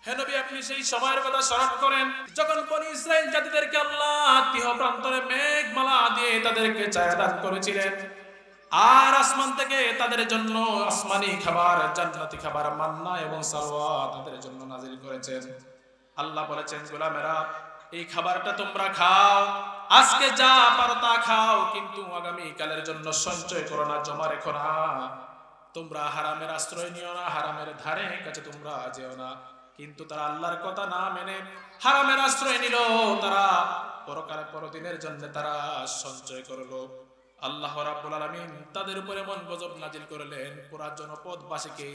হে নবী, আপনি সেই সময়ের কথা স্মরণ করেন যখন বনী ইসরাইল জাতিদেরকে আল্লাহ তিহ প্রান্তরে মেঘমালা দিয়ে তাদেরকে ছায়া দান করেছিলেন, আর আসমান থেকে তাদের জন্য আসমানি খাবার, জান্নাতি খাবার মান্না এবং সালওয়া তাদের জন্য নাজিল করেছেন। আল্লাহ বলেছেন, গোলামেরা, এই খাবারটা তোমরা খাও, আজকে যা পারো তা খাও, কিন্তু আগামী কালের জন্য সঞ্চয় করো না, জমা রেখো না। তোমরা হারামের আশ্রয় নিও না, হারামের ধারে কাছে তোমরা যেও না। কিন্তু তারা আল্লাহর কথা না মেনে হারামের আশ্রয় নিল, তারা পরকালে পরদিনের জন্য তারা সঞ্চয় করলো। আল্লাহ রাব্বুল আলামিন তাদের উপরে এমন গজব নাজিল করলেন, পুরা জনপদবাসীকে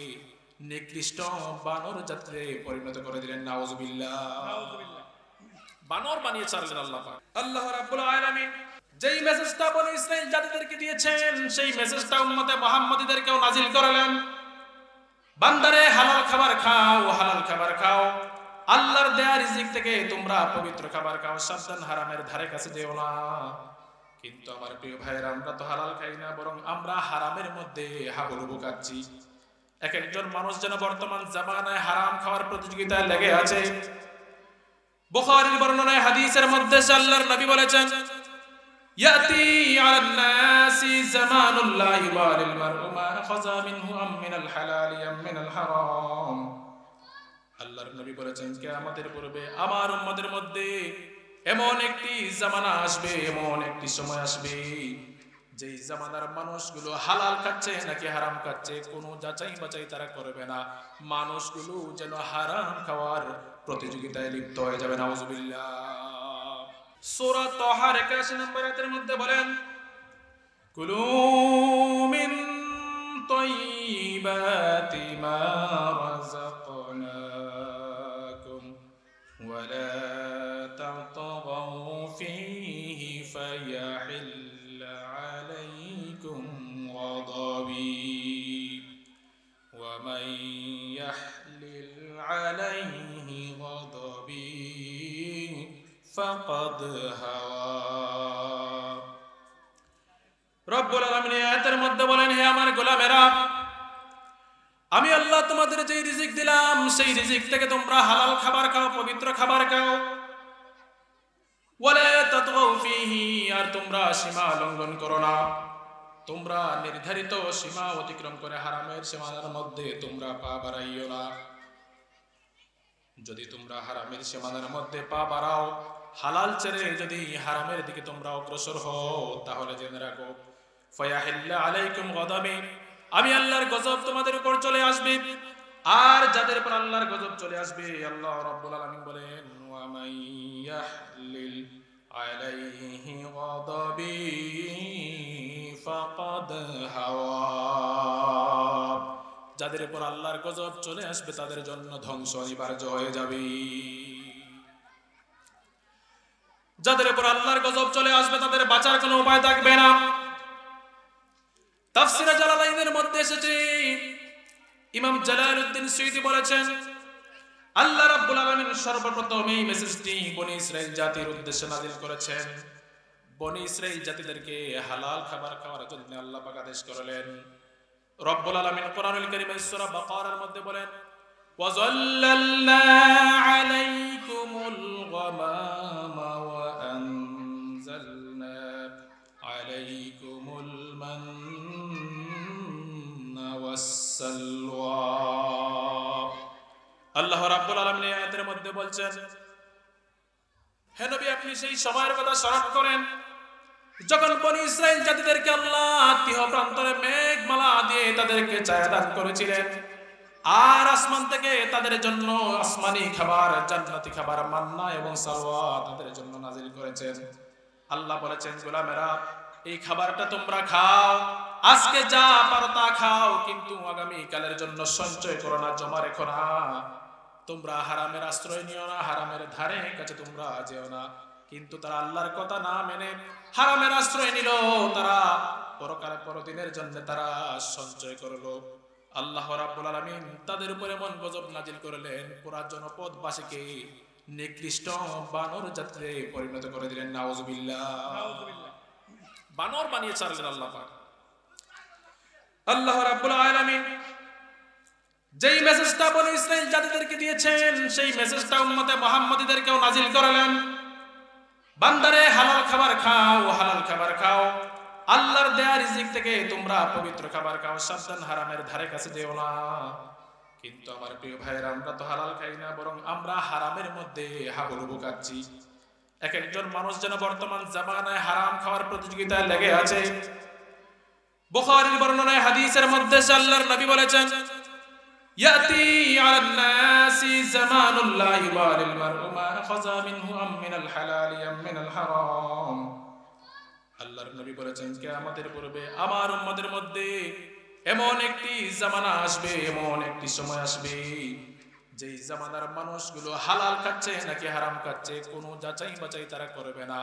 নিকৃষ্ট বানর জাতিতে পরিণত করে দিলেন। নাউজুবিল্লাহ, বানর বানিয়ে ছাড়লেন আল্লাহ পাক। আল্লাহ রাব্বুল আলামিন যেই মেসেজটা বনী ইসরাইল জাতিদেরকে দিয়েছেন, সেই মেসেজটা উম্মতে মুহাম্মাদীদেরকেও নাজিল করলেন। বান্দারে, হালাল খাবার খাও, হালাল খাবার খাও, আল্লাহর দেয়া রিজিক থেকে তোমরা পবিত্র খাবার খাও, সাবধান হারামের ধারে কাছে যেও না। কিন্তু আমার প্রিয় ভাইয়েরা, আমরা তো হালাল খাই না, বরং আমরা হারামের মধ্যে হাবুডুবু খাচ্ছি। এক একজন মানুষ যেন বর্তমান জামানায় হারাম খাওয়ার প্রতিযোগিতায় লেগে আছে। বুখারীর বর্ণনায় হাদিসের মধ্যে আল্লাহর নবী বলেছেন, ইয়াতি আলান নাসি জামানুল লা ইউবালিল মারউ মা আখাযা মিনহু আম মিনাল হালাল আম মিনাল হারাম। আল্লাহর নবী বলেছেন, কিয়ামতের পূর্বে আমার উম্মতের মধ্যে এমন একটি জামানা আসবে, এমন একটি সময় আসবে, যেই জামানার মানুষগুলো হালাল খাচ্ছে নাকি হারাম খাচ্ছে কোনো যাচাই বাছাই তারা করবে না। মানুষগুলো যেন হারাম খাওয়ার প্রতিযোগিতায় লিপ্ত হয়ে যাবে। নাউজুবিল্লাহ। সূরা তাহার 81 নম্বর আয়াতের মধ্যে বলেন, কুলু মিন তাইয়্যিবাতি মা রাযাকনাকুম ওয়া লা তাতাগাউ ফীহি ফায়াহিল্লা আলাইকুম গাদাবি ওয়া মান ইয়াহলিল আলাইহি গাদাবি ফাকাদ হাওয়া। রব্বুল আলামিন আয়াতের মধ্যে বলেন, হে আমার গোলামেরা, আমি আল্লাহ তোমাদের যে রিজিক দিলাম, সেই রিজিক থেকে তোমরা হালাল খাবার খাও, পবিত্র খাবার খাও। ওয়ালা তাতগাউ ফীহি, আর তোমরা সীমা লঙ্ঘন করো না। তোমরা নির্ধারিত সীমা অতিক্রম করে হারামের সীমানার মধ্যে তোমরা পা বাড়াইও না। যদি তোমরা হারামের সীমানার মধ্যে পা বাড়াও, হালাল ছেড়ে যদি হারামের দিকে তোমরা অগ্রসর হও, তাহলে জেনে রাখো, ফায়াহিল্লা আলাইকুম গাদাবি, আমি আল্লাহর গজব তোমাদের উপর চলে আসবে। আর যাদের উপর আল্লাহর গজব চলে আসবে, আল্লাহ রাব্বুল আলামিন বলেন, ওয়া মান ইয়াহলিল আলাইহি গাদাবি ফাকাদ হাওয়া, যাদের উপর আল্লাহর গজব চলে আসবে তাদের জন্য ধ্বংস অনিবার্য হয়ে যাবে। যাদের উপর আল্লাহর গজব চলে আসবে তাদের বাঁচার কোনো উপায় থাকবে না। তাফসীরে জালালাইনের মধ্যে এসেছে, ইমাম জালালউদ্দিন সুয়ুতী বলেছেন, আল্লাহ রাব্বুল আলামিন সর্বপ্রথম এই মেসেজটি বনী ইসরাইল জাতির উদ্দেশ্যে নাযিল করেছেন। বনী ইসরাইল জাতিদেরকে হালাল খাবার খাওয়ার জন্য আল্লাহ পাক আদেশ করলেন। রব্বুল আলামিন কোরআনুল কারীমে সূরা বাকারার মধ্যে বলেন, ওয়াযাল্লালনা আলাইকুমুল গামামা ওয়া আনজালনা আলাইকুমুল মান্না ওয়াসসালওয়া। আল্লাহ রাব্বুল আলামিন এই আয়াতের মধ্যে বলছেন, হে নবী, আপনি সেই সময়ের কথা স্মরণ করেন যখন বনী ইসরাইল জাতিদেরকে আল্লাহ তিহ প্রান্তরে মেঘমালা দিয়ে তাদেরকে ছায়া দান করেছিলেন, আর আসমান থেকে তাদের জন্য আসমানি খাবার, জান্নাতি খাবার মান্না এবং সালওয়া তাদের জন্য নাজিল করেছেন। আল্লাহ বলেছেন, গোলামেরা, এই খাবারটা তোমরা খাও, আজকে যা পারো তা খাও, কিন্তু আগামী কালের জন্য সঞ্চয় করো না, জমা রেখো না। তোমরা হারামের আশ্রয় নিও না, হারামের ধারে কাছে তোমরা যেও না। কিন্তু তারা আল্লাহর কথা না মেনে হারামের আশ্রয় নিল, তারা পরকালে পরদিনের জন্য তারা সঞ্চয় করলো। আল্লাহ রাব্বুল আলামিন তাদের উপরে এমন গজব নাজিল করলেন, পুরা জনপদবাসীকে নিকৃষ্ট বানর জাতিতে পরিণত করে দিলেন। নাউজুবিল্লাহ, বানর বানিয়ে ছাড়লেন আল্লাহ পাক। আল্লাহ রাব্বুল আলামিন যেই মেসেজটা বনি ইসরাইল জাতিদেরকে দিয়েছেন সেই মেসেজটা উম্মতে মুহাম্মাদীদেরকেও নাজিল করালেন। বান্দারে হালাল খাবার খাও, হালাল খাবার খাও, আল্লাহর দেয়া রিজিক থেকে তোমরা পবিত্র খাবার খাও, সাবধান হারামের ধারে কাছে যেও না। কিন্তু আমার প্রিয় ভাইয়েরা, আমরা তো হালাল খাই না, বরং আমরা হারামের মধ্যে হাবুডুবু খাচ্ছি। এক একজন মানুষ যেন বর্তমান জামানায় হারাম খাওয়ার প্রতিযোগিতায় লেগে আছে। বুখারীর বর্ণনায় হাদিসের মধ্যে আল্লাহর নবী বলেছেন, ইয়াতি আলান নাসি জামানুল লা ইউবালিল মারউ মা আখাযা মিনহু আম মিনাল হালালি আম মিনাল হারাম। আল্লাহর নবী বলেছেন, কিয়ামতের পূর্বে আমার উম্মতের মধ্যে এমন একটি জামানা আসবে, এমন একটি সময় আসবে, যেই জামানার মানুষগুলো হালাল খাচ্ছে নাকি হারাম খাচ্ছে কোনো যাচাই বাছাই তারা করবে না।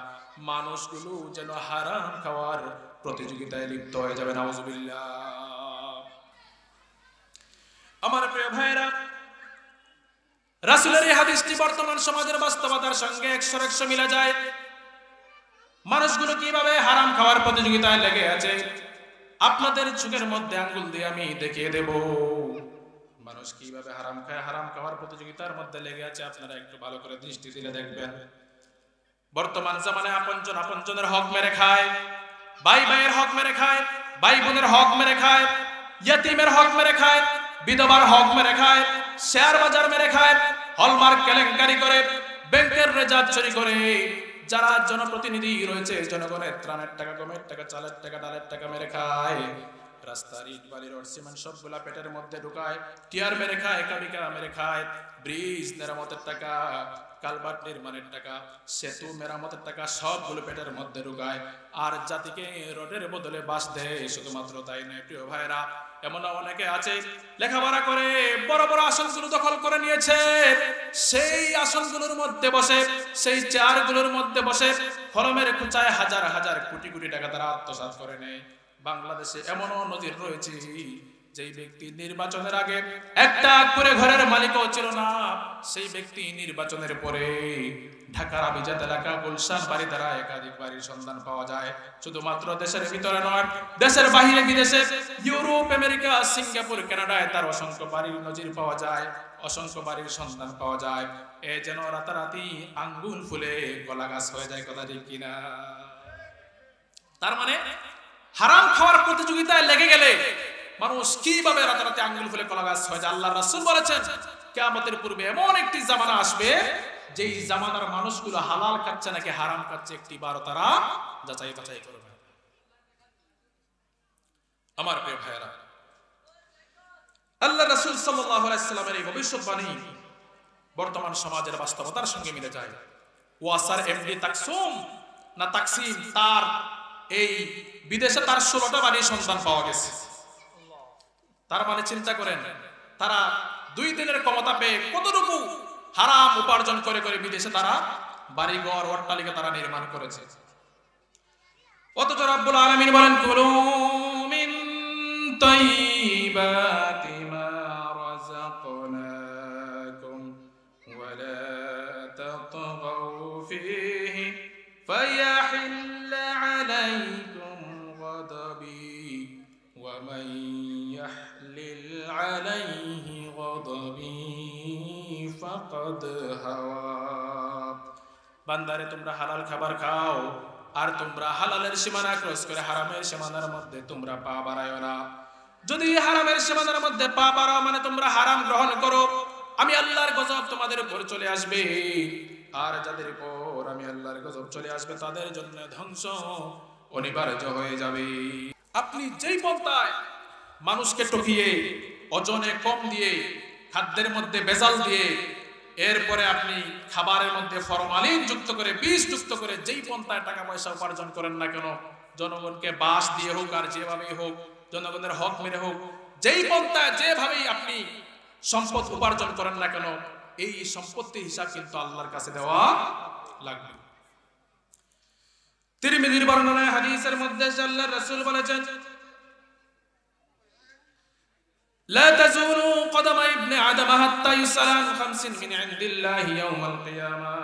মানুষগুলো যেন হারাম খাওয়ার প্রতিযোগিতায় লিপ্ত হয়ে যাবে। নাউজুবিল্লাহ। আমার প্রিয় ভাইরা, রাসূলের এই হাদিসটি বর্তমান সমাজের বাস্তবতার সঙ্গে 100% মিলে যায়। মানুষগুলো কিভাবে হারাম খাওয়ার প্রতিযোগিতায় লেগে আছে, আপনাদের চোখের মধ্যে আঙ্গুল দিয়ে আমি দেখিয়ে দেব মানুষ কিভাবে হারাম খায়, হারাম খাওয়ার প্রতিযোগিতার মধ্যে লেগে আছে। আপনারা একটু ভালো করে দৃষ্টি দিলে দেখবেন, বর্তমান জামানায় আপনজন আপনজনের হক মেরে খায়, ভাই ভাইয়ের হক মেরে খায়, ভাই বোনের হক মেরে খায়, ইয়তিমের হক মেরে খায়, বিধবার হক মেরে খায়, শেয়ার বাজার মেরে খায়, হলমার্ক কেলেঙ্কারি করে, ব্যাংকের রেজাল্ট চুরি করে। যারা জনপ্রতিনিধি রয়েছে, জনগণের ত্রাণের টাকা, গমের টাকা, চালের টাকা, ডালের টাকা মেরে খায়, রাস্তার ইট বালি রড সিমেন্ট সবগুলা পেটের মধ্যে ঢুকায়, টিয়ার মেরে খায়, কাবিকা মেরে খায়, ব্রিজ মেরামতের টাকা, কালভার্ট নির্মাণের টাকা, সেতু মেরামতের টাকা সবগুলো পেটের মধ্যে ঢুকায়, আর জাতিকে রোডের বদলে বাস দেয়। শুধুমাত্র তাই নয় প্রিয় ভাইরা, এমন অনেকে আছে লেখাপড়া করে বড় বড় আসনগুলো দখল করে নিয়েছে, সেই আসনগুলোর মধ্যে বসে, সেই চেয়ারগুলোর মধ্যে বসে কলমের খুঁচায় হাজার হাজার কোটি কোটি টাকা তারা আত্মসাৎ করে নেয়। বাংলাদেশে এমনও নজির রয়েছে, যেই ব্যক্তি নির্বাচনের আগে একটা করে ঘরের মালিকও ছিল না, সেই ব্যক্তি নির্বাচনের পরে ঢাকার আভিজাত এলাকা গুলশান বাড়ি দ্বারা একাধিক বাড়ির সন্ধান পাওয়া যায়। শুধুমাত্র দেশের ভিতরে নয়, দেশের বাহিরে বিদেশে, ইউরোপ, আমেরিকা, সিঙ্গাপুর, কানাডায় তার অসংখ্য বাড়ির নজির পাওয়া যায়, অসংখ্য বাড়ির সন্ধান পাওয়া যায়। এ যেন রাতারাতি আঙ্গুল ফুলে কলা গাছ হয়ে যায়। কথা ঠিক কিনা? তার মানে হারাম খাওয়ার প্রতিযোগিতায় লেগে গেলে মানুষ কিভাবে রাতারাতি আঙ্গুল ফুলে কলা গাছ হয়ে যায়। আল্লাহর রাসূল বলেছেন, কিয়ামতের পূর্বে এমন একটি জামানা আসবে, যেই জামানার মানুষগুলো হালাল খাচ্ছে নাকি হারাম খাচ্ছে একটিবারও তারা যাচাই বাছাই করবে। আমার প্রিয় ভাইয়েরা, আল্লাহর রাসূল সাল্লাল্লাহু আলাইহি সাল্লামের এই ভবিষ্যৎবাণী বর্তমান সমাজের বাস্তবতার সঙ্গে মিলে যায়। ওয়াসার এমডি তাকসুম না তাকসিম, তার এই বিদেশে তার 16টা বাড়ির সন্ধান পাওয়া গেছে। তার মানে চিন্তা করেন, তারা 2 দিনের ক্ষমতা পেয়ে কতটুকু হারাম উপার্জন করে করে বিদেশে তারা বাড়িঘর অট্টালিকা তারা নির্মাণ করেছে। অথচ রব্বুল আলামিন বলেন, কুলু মিন তাইয়্যিবাতি মা রাযাকনাকুম ওয়া লা তাতগাউ ফীহি ফায়াহিল্লা আলাইকুম গাদাবি ওয়া মান ইয়াহলিল আলাইহি গাদাবি ফাকাদ হাওয়া। বান্দারে, তোমরা হালাল খাবার খাও, আর তোমরা হালালের সীমানা ক্রস করে হারামের সীমানার মধ্যে তোমরা পা বাড়ায়ো না। যদি হারামের সীমানার মধ্যে পা বাড়াও মানে তোমরা হারাম গ্রহণ করো, আমি আল্লাহর গজব তোমাদের উপর চলে আসবে। আর যাদের উপর আমি আল্লাহর গজব চলে আসবে তাদের জন্য ধ্বংস অনিবার্য হয়ে যাবে। আপনি যেই পন্থায় মানুষকে টকিয়ে, ওজনে কম দিয়ে, খাদ্যের মধ্যে ভেজাল দিয়ে, এরপরে আপনি খাবারের মধ্যে ফরমালিন যুক্ত করে, বিষ যুক্ত করে যেই পন্থায় টাকা পয়সা উপার্জন করেন না কেন, জনগণকে বাস দিয়ে হোক আর যেভাবেই হোক, জনগণের হক মেরে হোক, যেই পন্থায় যেভাবেই আপনি সম্পদ উপার্জন করেন না কেন, এই সম্পত্তির হিসাব কিন্তু আল্লাহর কাছে দেওয়া লাগবে। তিরমিজির বর্ণনায় হাদিসের মধ্যে আল্লাহর রাসূল বলেছেন, لا تزول قدم ابن آدم حتى يسأل عن 5 من عند الله يوم القيامة।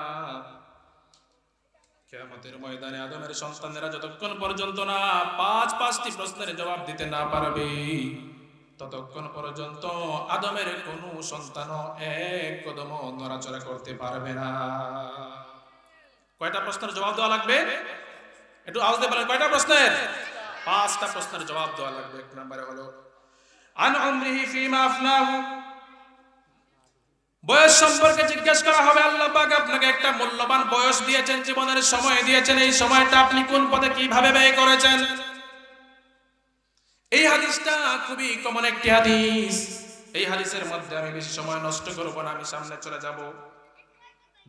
কিয়ামতের ময়দানে আদমের সন্তানেরা যতক্ষণ পর্যন্ত না 5টি প্রশ্নের জবাব দিতে না পারবে, ততক্ষণ পর্যন্ত আদমের কোনো সন্তান এক কদম নড়াচড়া করতে পারবে না। কয়টা প্রশ্নের জবাব দেওয়া লাগবে? একটু আওয়াজ দিয়ে বলেন, কয়টা প্রশ্নের? 5টা প্রশ্নের জবাব দেওয়া লাগবে। এক নম্বরে হলো আন উমরিহি ফিমা আফনাহু, বয়স সম্পর্কে জিজ্ঞেস করা হবে। আল্লাহ পাক আপনাকে একটা মূল্যবান বয়স দিয়েছেন, জীবনের সময় দিয়েছেন, এই সময়টা আপনি কোন পথে কিভাবে ব্যয় করেছেন। এই হাদিসটা খুবই কমন একটি হাদিস। এই হাদিসের মধ্যে আমি বেশি সময় নষ্ট করব না, আমি সামনে চলে যাব।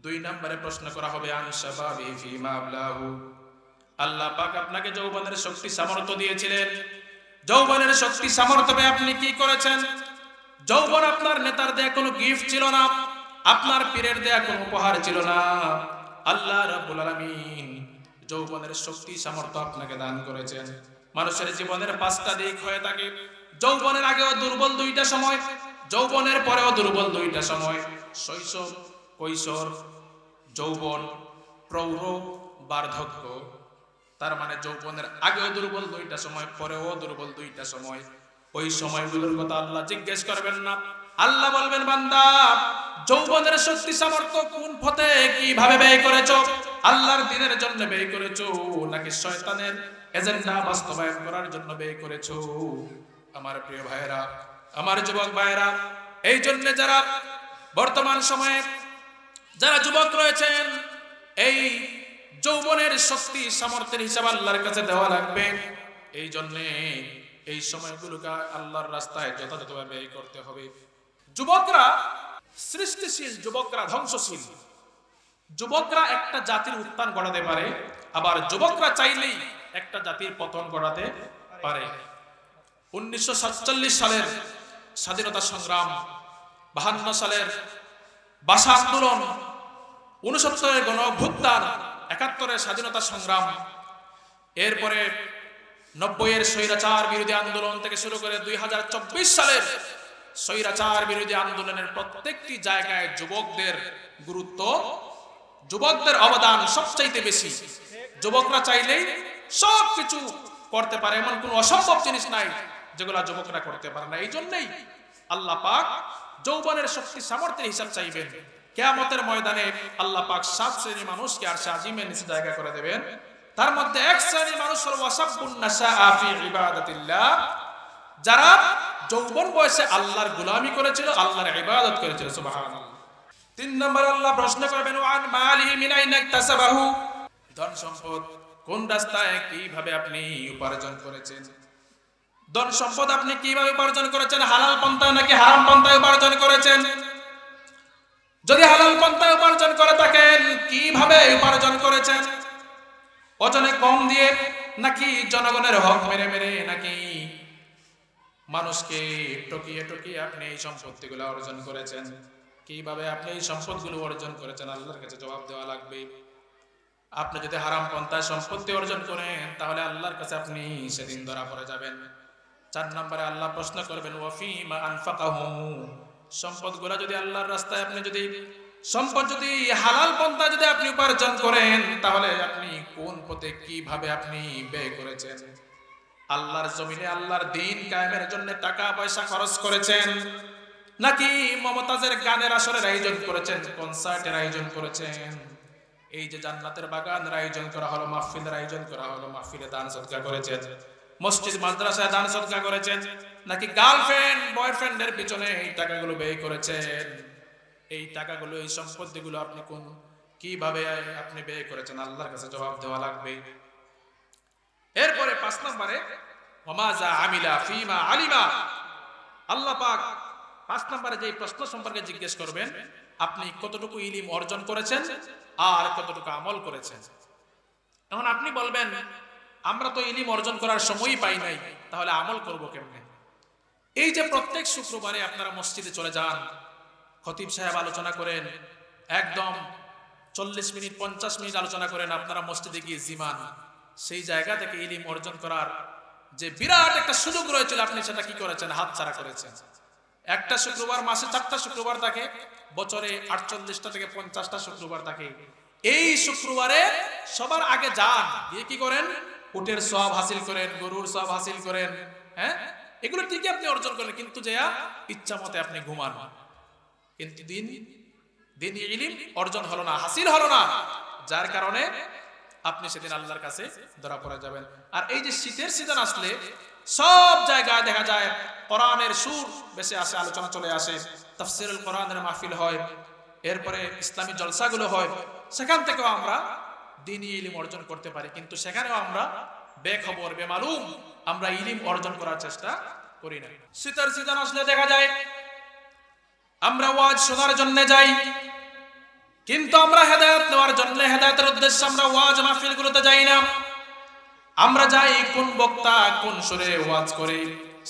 2 নম্বরে প্রশ্ন করা হবে আন শাবাবি ফিমা আবলাহু, আল্লাহ পাক আপনাকে যৌবনের শক্তি সামর্থ্য দিয়েছিলেন, যৌবনের শক্তি সামর্থ্যে আপনি কি করেছেন? যৌবন আপনার নেতার দেয়া কোনো গিফট ছিল না, আপনার পীরের দেয়া কোনো উপহার ছিল না। আল্লাহ রাব্বুল আলামিন যৌবনের শক্তি সামর্থ্য আপনাকে দান করেছেন। মানুষের জীবনের 5টা দিক হয়ে থাকে। যৌবনের আগেও দুর্বল 2টা সময়, যৌবনের পরেও দুর্বল 2টা সময়। শৈশব, কৈশোর, যৌবন, প্রৌঢ়, বার্ধক্য। তার মানে যৌবনের আগেও দুর্বল 2টা সময়, পরেও দুর্বল 2টা সময়। ওই সময়গুলোর কথা আল্লাহ জিজ্ঞেস করবেন না। আল্লাহ বলবেন, বান্দা যৌবনের শক্তি সামর্থ্য কোন পথে কিভাবে ব্যয় করেছো? আল্লাহর দ্বীনের জন্য ব্যয় করেছো নাকি শয়তানের এজেন্ডা বাস্তবায়ন করার জন্য ব্যয় করেছো? আমার প্রিয় ভাইয়েরা, আমার যুবক ভাইয়েরা, এই জন্য যারা বর্তমান সময়ে যারা যুবক রয়েছেন, এই যৌবনের শক্তি সামর্থ্যের হিসাব আল্লাহর কাছে দেওয়া লাগবে। এই জন্য এই সময়গুলোকে আল্লাহর রাস্তায় যথাযথভাবে ব্যয় করতে হবে। যুবকরা সৃষ্টিশীল, যুবকরা ধ্বংসশীল। যুবকরা একটা জাতির উত্থান ঘটাতে পারে, আবার যুবকরা চাইলেই একটা জাতির পতন ঘটাতে পারে। 1947 সালের স্বাধীনতা সংগ্রাম, 52 সালের ভাষা আন্দোলন, 69-এর গণ অভ্যুত্থান, 71-এর স্বাধীনতা সংগ্রাম, এরপরে 90-এর স্বৈরাচার বিরোধী আন্দোলন থেকে শুরু করে 2024 সালের স্বৈরাচার বিরোধী আন্দোলনের প্রত্যেকটি জায়গায় যুবকদের গুরুত্ব, যুবকদের অবদান সবচাইতে বেশি। যুবকরা চাইলেই সবকিছু করতে পারে, এমন কোনো অসম্ভব জিনিস নাই যেগুলা যুবকরা করতে পারে না। এই জন্যই আল্লাহ পাক যৌবনের শক্তি সামর্থ্যের হিসাব চাইবেন। কিয়ামতের ময়দানে আল্লাহ পাক 7 শ্রেণীর মানুষকে আরশে আজিমের নিচে জায়গা করে দেবেন। তার মধ্যে 1 শ্রেণীর মানুষ হলো ওয়াসাবুন নাশাআ ফি ইবাদাতিল্লাহ, যারা যৌবন বয়সে আল্লাহর গোলামি করেছিল, আল্লাহর ইবাদত করেছিল। সুবহানাল্লাহ। 3 নম্বর আল্লাহ প্রশ্ন করবেন ওয়ান মালিহি মিন আইনা ইকতাসাবাহু, ধন সম্পদ কোন রাস্তায় কিভাবে আপনি উপার্জন করেছেন? ধন সম্পদ আপনি কিভাবে উপার্জন করেছেন? হালাল পন্থায় নাকি হারাম পন্থায় উপার্জন করেছেন? যদি হালাল পন্থায় উপার্জন করে থাকেন, কিভাবে উপার্জন করেছেন? ওজনে কম দিয়ে নাকি জনগণের হক মেরে মেরে নাকি মানুষকে টকিয়ে টকিয়ে আপনি এই সম্পত্তিগুলো অর্জন করেছেন? কিভাবে আপনি এই সম্পদগুলো অর্জন করেছেন? আল্লাহর কাছে জবাব দেওয়া লাগবে। আপনি যদি হারাম পন্থায় সম্পত্তি অর্জন করেন, তাহলে আল্লাহর কাছে আপনি সেদিন ধরা পড়ে যাবেন। 4 নম্বরে আল্লাহ প্রশ্ন করবেন ওয়াফিমা আনফাকাহু, সম্পদগুলো যদি আল্লাহর রাস্তায় আপনি যদি সম্পদ যদি হালাল পন্থায় যদি আপনি উপার্জন করেন, তাহলে আপনি কোন পথে কিভাবে আপনি ব্যয় করেছেন? আল্লাহর জমিনে আল্লাহর দ্বীন কায়েমের জন্য টাকা পয়সা খরচ করেছেন, নাকি মমতাজের গানের আসরের আয়োজন করেছেন, কনসার্টের আয়োজন করেছেন? এই যে জান্নাতের বাগানের আয়োজন করা হলো, মাহফিলের আয়োজন করা হলো, মাহফিলে দান সদকা করেছেন, মসজিদ মাদ্রাসায় দান সদকা করেছেন, নাকি গার্লফ্রেন্ড বয়ফ্রেন্ডের পিছনে এই টাকাগুলো ব্যয় করেছেন? এই টাকাগুলো, এই সম্পত্তিগুলো আপনি কোন কিভাবে আপনি ব্যয় করেছেন? আল্লাহর কাছে জবাব দেওয়া লাগবে। এরপরে 5 নম্বরে ওয়ামাযা আমিলা ফিমা আলিমা, আল্লাহ পাক 5 নম্বরে যে প্রশ্ন সম্পর্কে জিজ্ঞেস করবেন, আপনি কতটুকু ইলম অর্জন করেছেন আর কতটুকু আমল করেছেন। এখন আপনি বলবেন, আমরা তো ইলম অর্জন করার সময়ই পাই নাই, তাহলে আমল করব কেমনে? এই যে প্রত্যেক শুক্রবারে আপনারা মসজিদে চলে যান, খতিব সাহেব আলোচনা করেন, একদম 40 মিনিট 50 মিনিট আলোচনা করেন, আপনারা মসজিদে গিয়ে জিমান, সেই জায়গা থেকে ইলম অর্জন করার যে বিরাট একটা সুযোগ রয়েছিল, আপনি সেটা কি করেছেন? হাতছাড়া করেছেন। একটা শুক্রবার, মাসে 4টা শুক্রবার থাকে, বছরে 48টা থেকে 50টা শুক্রবার থাকে। এই শুক্রবারে সবার আগে যান, গিয়ে কি করেন? উটের সওয়াব হাসিল করেন, গরুর সওয়াব হাসিল করেন, হ্যাঁ, এগুলো ঠিকই আপনি অর্জন করেন, কিন্তু যে ইচ্ছা মতে আপনি ঘুমান, কিন্তু দিন ইলম অর্জন হলো না, হাসিল হলো না, যার কারণে আপনি সেদিন আল্লাহর কাছে ধরা পড়ে যাবেন। আর এই যে শীতের সিজন আসলে সব জায়গায় দেখা যায় কোরআনের সুর বেশি আসে, আলোচনা চলে আসে, তাফসীরুল কোরআনের মাহফিল হয়, এরপরে ইসলামী জলসাগুলো হয়, সেখান থেকেও আমরা দ্বীনি ইলম অর্জন করতে পারি, কিন্তু সেখানেও আমরা বেখবর বেমালুম আমরা ইলম অর্জন করার চেষ্টা করি না। শীতের সিজন আসলে দেখা যায় আমরা ওয়াজ শোনার জন্য যাই, কিন্তু আমরা হেদায়েত নেওয়ার জন্য, হেদায়েতের উদ্দেশ্যে আমরা ওয়াজ মাহফিলগুলোতে যাই না। আমরা যাই কোন বক্তা কোন সুরে ওয়াজ করে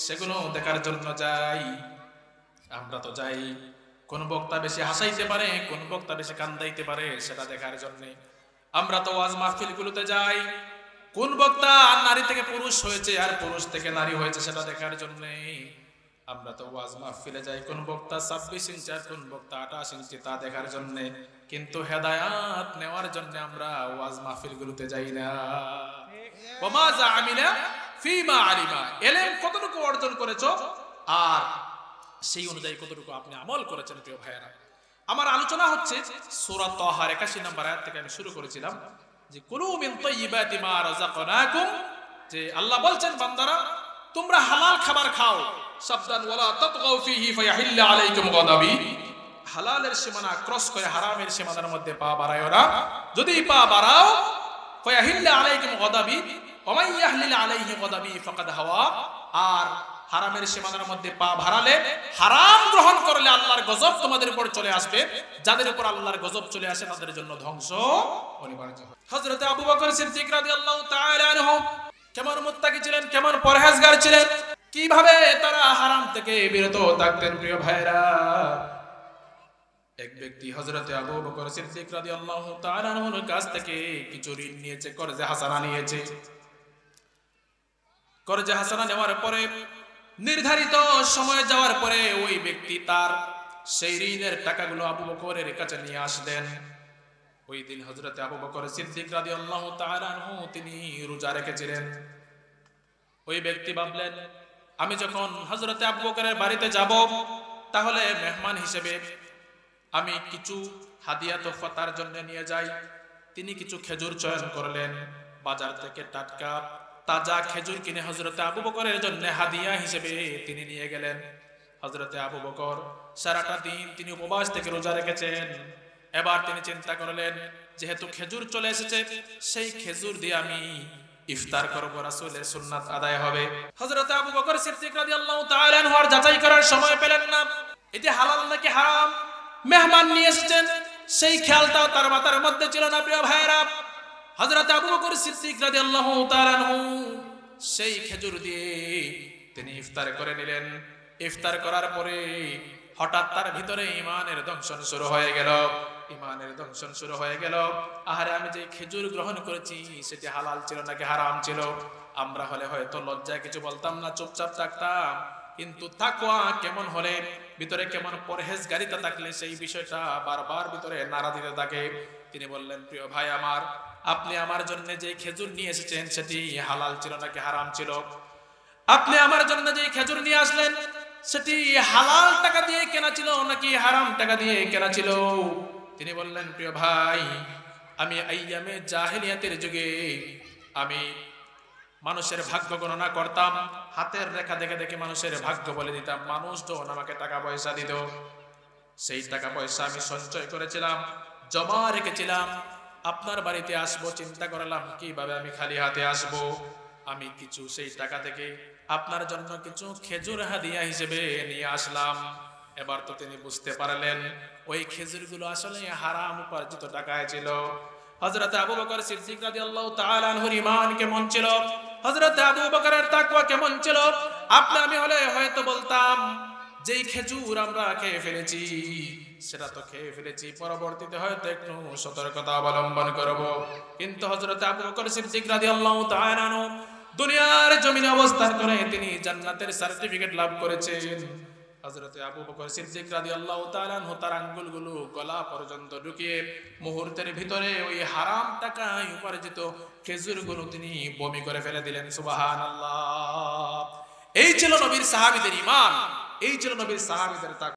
সেগুলো দেখার জন্য যাই। আমরা তো যাই কোন বক্তা বেশি হাসাইতে পারে, কোন বক্তা বেশি কান্দাইতে পারে সেটা দেখার জন্য। আমরা তো ওয়াজ মাহফিলগুলোতে যাই কোন বক্তা নারী থেকে পুরুষ হয়েছে আর পুরুষ থেকে নারী হয়েছে সেটা দেখার জন্য। আমরা তো ওয়াজ মাহফিলে যাই কোন বক্তা 26 ইঞ্চি আর কোন বক্তা 28 ইঞ্চি তা দেখার জন্য, কিন্তু হেদায়াত নেওয়ার জন্য আমরা ওয়াজ মাহফিলগুলোতে যাই না। ওমা জাআমিলা ফিমা আলিমা, ইলম কতটুকু অর্জন করেছো আর সেই অনুযায়ী কতটুকু আপনি আমল করেছেন। প্রিয় ভাইয়েরা, আমার আলোচনা হচ্ছে সূরা তাহার 81 নম্বর আয়াত থেকে আমি শুরু করেছিলাম যে কুলু মিন তাইয়্যিবাতি মা রাযাকনাকুম, যে আল্লাহ বলছেন বান্দারা তোমরা হালাল খাবার খাও, সাবধান ওয়ালা তাতগাউ ফীহি ফায়াহিল্লা আলাইকুম গাদাবি, হালালের সীমানা ক্রস করে হারামের সীমানার মধ্যে পা বাড়ায়ো না, যদি পা বাড়াও ফায়াহিল্লা আলাইকুম গাদাবি ওয়া মান ইয়াহলিল আলাইহি গাদাবি ফাকাদ হাওয়া, আর হারামের সীমানার মধ্যে পা বাড়ালে, হারাম গ্রহণ করলে আল্লাহর গজব তোমাদের উপর চলে আসবে, যাদের উপর আল্লাহর গজব চলে আসে তাদের জন্য ধ্বংস অনিবার্য। হযরত আবু বকর সিদ্দিক রাদিয়াল্লাহু তাআলা আনহু কেমন মুত্তাকি ছিলেন, কেমন পরহেজগার ছিলেন, কিভাবে তারা হারাম থেকে বিরত থাকতেন। প্রিয় ভাইরা, এক ব্যক্তি হযরত আবু বকর সিদ্দিক রাদিয়াল্লাহু তাআলা আনহুর কাছ থেকে কিছু ঋণ নিয়েছে, কর্জে হাসানা নিয়েছে। কর্জে হাসানা নেওয়ার পরে নির্ধারিত সময় যাওয়ার পরে ওই ব্যক্তি তার সেই ঋণের টাকাগুলো আবু বকরের কাছে নিয়ে আসলেন। ওই দিন হযরত আবু বকর সিদ্দিক রাদিয়াল্লাহু তাআলা আনহু তিনি রোজা রেখেছিলেন। ওই ব্যক্তি ভাবলেন আমি যখন হযরত আবু বকরের বাড়িতে যাব তাহলে মেহমান হিসেবে আমি কিছু হাদিয়া তোহফা তার জন্য নিয়ে যাই। তিনি কিছু খেজুর চয়ন করলেন, বাজার থেকে টাটকা তাজা খেজুর কিনে হযরত আবু বকরের জন্য হাদিয়া হিসেবে তিনি নিয়ে গেলেন। হযরত আবু বকর সারাটা দিন তিনি উপবাস থেকে রোজা রেখেছেন। এবার তিনি চিন্তা করলেন যেহেতু খেজুর চলে এসেছে, সেই খেজুর দিয়ে আমি ইফতার করব, রাসূলের সুন্নাত আদায় হবে। হযরত আবু বকর সিদ্দিক রাদিয়াল্লাহু তাআলা আনহু আর যাচাই করার সময় পেলেন না এটি হালাল নাকি হারাম। মেহমান নিয়ে এসেছেন সেই খেয়ালটাও তার মাথার মধ্যে ছিল না। প্রিয় ভাইরা, হযরত আবু বকর সিদ্দিক রাদিয়াল্লাহু তাআলা আনহু সেই খেজুর দিয়ে তিনি ইফতার করে নিলেন। ইফতার করার পরে হঠাৎ তার ভিতরে ঈমানের দংশন শুরু হয়ে গেল। ঈমানের দংশন শুরু হয়ে গেল, আহারে আমি যে খেজুর গ্রহণ করেছি সেটি হালাল ছিল নাকি হারাম ছিল। আমরা হলে হয়তো লজ্জায় কিছু বলতাম না, চুপচাপ থাকতাম, কিন্তু তাকওয়া কেমন হলে, ভিতরে কেমন পরহেজগারিতা থাকলে সেই বিষয়টা বারবার ভিতরে নাড়া দিতে থাকে। তিনি বললেন প্রিয় ভাই আমার, আপনি আমার জন্য যে খেজুর নিয়ে এসেছেন সেটি হালাল ছিল নাকি হারাম ছিল? আপনি আমার জন্য যে খেজুর নিয়ে আসলেন সেটি হালাল টাকা দিয়ে কেনা ছিল নাকি হারাম টাকা দিয়ে কেনা ছিল? তিনি বললেন প্রিয় ভাই, আমি আইয়ামে জাহেলিয়াতের যুগে আমি মানুষের ভাগ্য গণনা করতাম, হাতের রেখা দেখে দেখে মানুষের ভাগ্য বলে দিতাম। মানুষ যখন আমাকে টাকা পয়সা দিত সেই টাকা পয়সা আমি সঞ্চয় করেছিলাম, জমা রেখেছিলাম। আপনার বাড়িতে আসবো চিন্তা করলাম কিভাবে আমি খালি হাতে আসব। আমি কিছু সেই টাকা থেকে আপনার জন্য কিছু খেজুর হাদিয়া হিসেবে নিয়ে আসলাম। এবার তো তিনি বুঝতে পারলেন ওই খেজুরগুলো আসলে হারাম উপার্জিত টাকায় ছিল। হযরত আবু বকর সিদ্দিক রাদিয়াল্লাহু তাআলা আনহুর ঈমান কেমন ছিল, হযরত আবু বকরের তাকওয়া কেমন ছিল, আপনি আমি হলে হয়তো বলতাম যেই খেজুর আমরা খেয়ে ফেলেছি সেটা তো খেয়ে ফেলেছি, পরবর্তীতে হয়তো একটু সতর্কতা অবলম্বন করব। কিন্তু হযরত আবু বকর সিদ্দিক রাদিয়াল্লাহু তাআলা আনহু দুনিয়ার জমিনে অবস্থান করে তিনি জান্নাতের সার্টিফিকেট লাভ করেছেন। হযরত আবু বকর সিদ্দিক রাদিয়াল্লাহু তাআলা আনহু তার আঙ্গুলগুলো গলা পর্যন্ত ঢুকিয়ে মুহূর্তের ভিতরে ওই হারাম টাকায় উপার্জিত খেজুরগুলো তিনি বমি করে ফেলে দিলেন। সুবহানাল্লাহ। এই ছিল নবীর সাহাবীদের ঈমান, এই ছিল নবীর সাহাবীদের তাকওয়া।